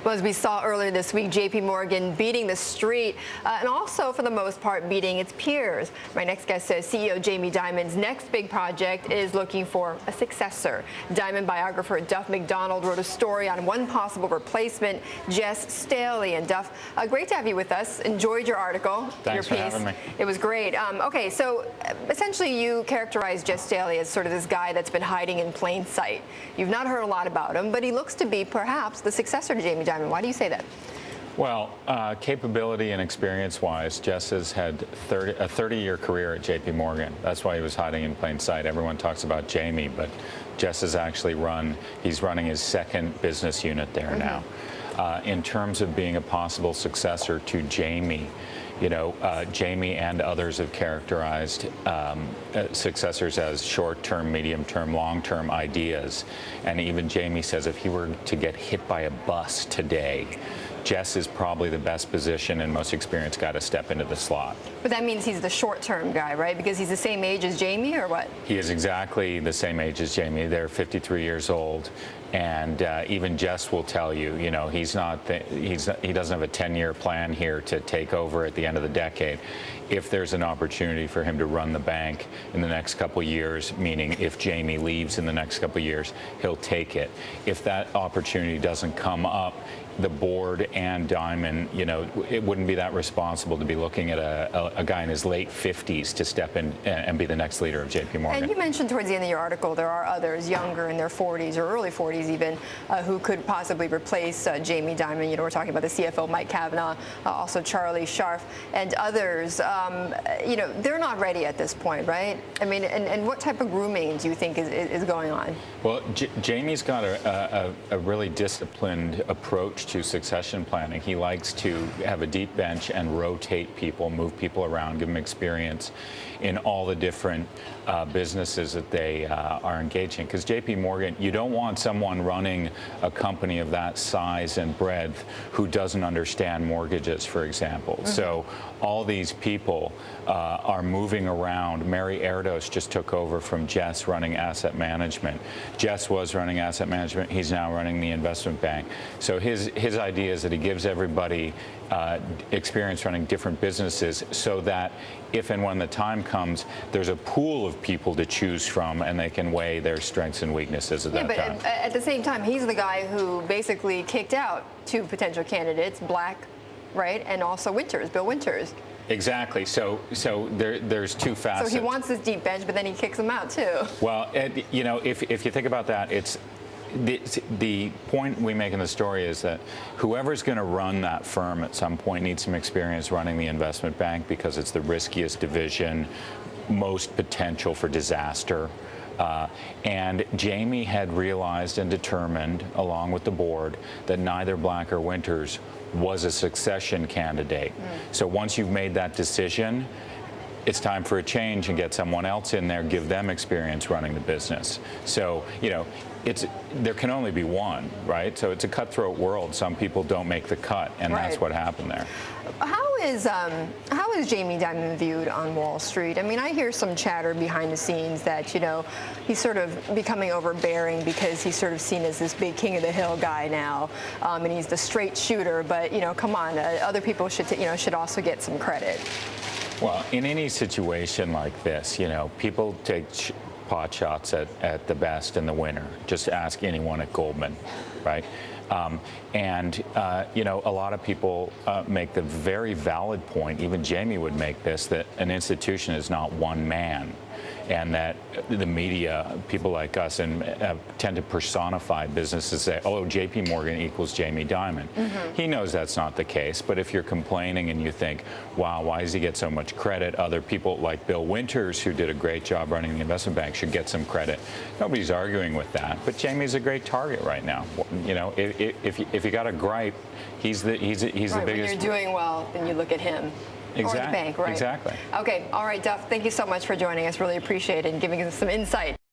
Well, as we saw earlier this week, JPMorgan beating the street and also, for the most part, beating its peers. My next guest says CEO Jamie Dimon's next big project is looking for a successor. Dimon biographer Duff McDonald wrote a story on one possible replacement, Jess Staley. And Duff, great to have you with us. Enjoyed your article, Thanks your piece. for having me. It was great. Okay, so essentially you characterize Jess Staley as sort of this guy that's been hiding in plain sight. You've not heard a lot about him, but he looks to be perhaps the successor to Jamie Dimon. Why do you say that? Well, capability and experience-wise, Jess has had a 30-year career at JPMorgan. That's why he was hiding in plain sight. Everyone talks about Jamie, but Jess has actually he's running his second business unit there now. In terms of being a possible successor to Jamie, you know, Jamie and others have characterized successors as short-term, medium-term, long-term ideas. And even Jamie says if he were to get hit by a bus today, Jess is probably the best position and most experienced guy to step into the slot. But that means he's the short-term guy, right? Because he's the same age as Jamie, or what? He is exactly the same age as Jamie. They're 53 years old. And even Jess will tell you, you know, he doesn't have a 10-year plan here to take over at the end of the decade. If there's an opportunity for him to run the bank in the next couple of years, meaning if Jamie leaves in the next couple of years, he'll take it. If that opportunity doesn't come up, the board and Dimon, you know, it wouldn't be that responsible to be looking at a guy in his late 50s to step in and be the next leader of JPMorgan. And you mentioned towards the end of your article there are others younger in their 40s or early 40s even who could possibly replace Jamie Dimon. You know, we're talking about the CFO Mike Kavanaugh, also Charlie Scharf, and others. You know, they're not ready at this point, right? I mean, and what type of grooming do you think is going on? Well, Jamie's got a really disciplined approach to succession planning. He likes to have a deep bench and rotate people, move people around, give them experience in all the different businesses that they are engaged in. Because JPMorgan, you don't want someone running a company of that size and breadth who doesn't understand mortgages, for example. So all these people are moving around. Mary Erdos just took over from Jess running asset management. Jess was running asset management. He's now running the investment bank. So his idea is that he gives everybody experience running different businesses so that if and when the time comes, there's a pool of people to choose from and they can weigh their strengths and weaknesses at that time. But at the same time, he's the guy who basically kicked out two potential candidates, Black, right, and also Winters, Bill Winters. Exactly. So there's two facets. So he wants this deep bench, but then he kicks them out too. Well, you know, if you think about that, it's the point we make in the story is that whoever's going to run that firm at some point needs some experience running the investment bank because it's the riskiest division, most potential for disaster. And Jamie had realized and determined, along with the board, that neither Black or Winters was a succession candidate. So once you've made that decision, it's time for a change and get someone else in there, give them experience running the business. So, you know, there can only be one, right? So it's a cutthroat world. Some people don't make the cut, and that's what happened there. How is Jamie Dimon viewed on Wall Street? I mean, I hear some chatter behind the scenes that, you know, he's sort of becoming overbearing because he's sort of seen as this big king of the hill guy now, and he's the straight shooter. But, you know, come on, other people should also get some credit. Well, in any situation like this, you know, people take pot shots at the best and the winner. Just ask anyone at Goldman, right? You know, a lot of people make the very valid point, even Jamie would make this, that an institution is not one man. And that the media, people like us, tend to personify businesses, say, oh, JPMorgan equals Jamie Dimon. He knows that's not the case, but if you're complaining and you think, wow, why does he get so much credit? Other people like Bill Winters, who did a great job running the investment bank, should get some credit. Nobody's arguing with that, but Jamie's a great target right now. You know, if you got a gripe, he's the biggest. When you're doing well, then you look at him. Exactly. Or the bank, right? Exactly. Okay. All right, Duff, thank you so much for joining us. Really appreciate it and giving us some insight.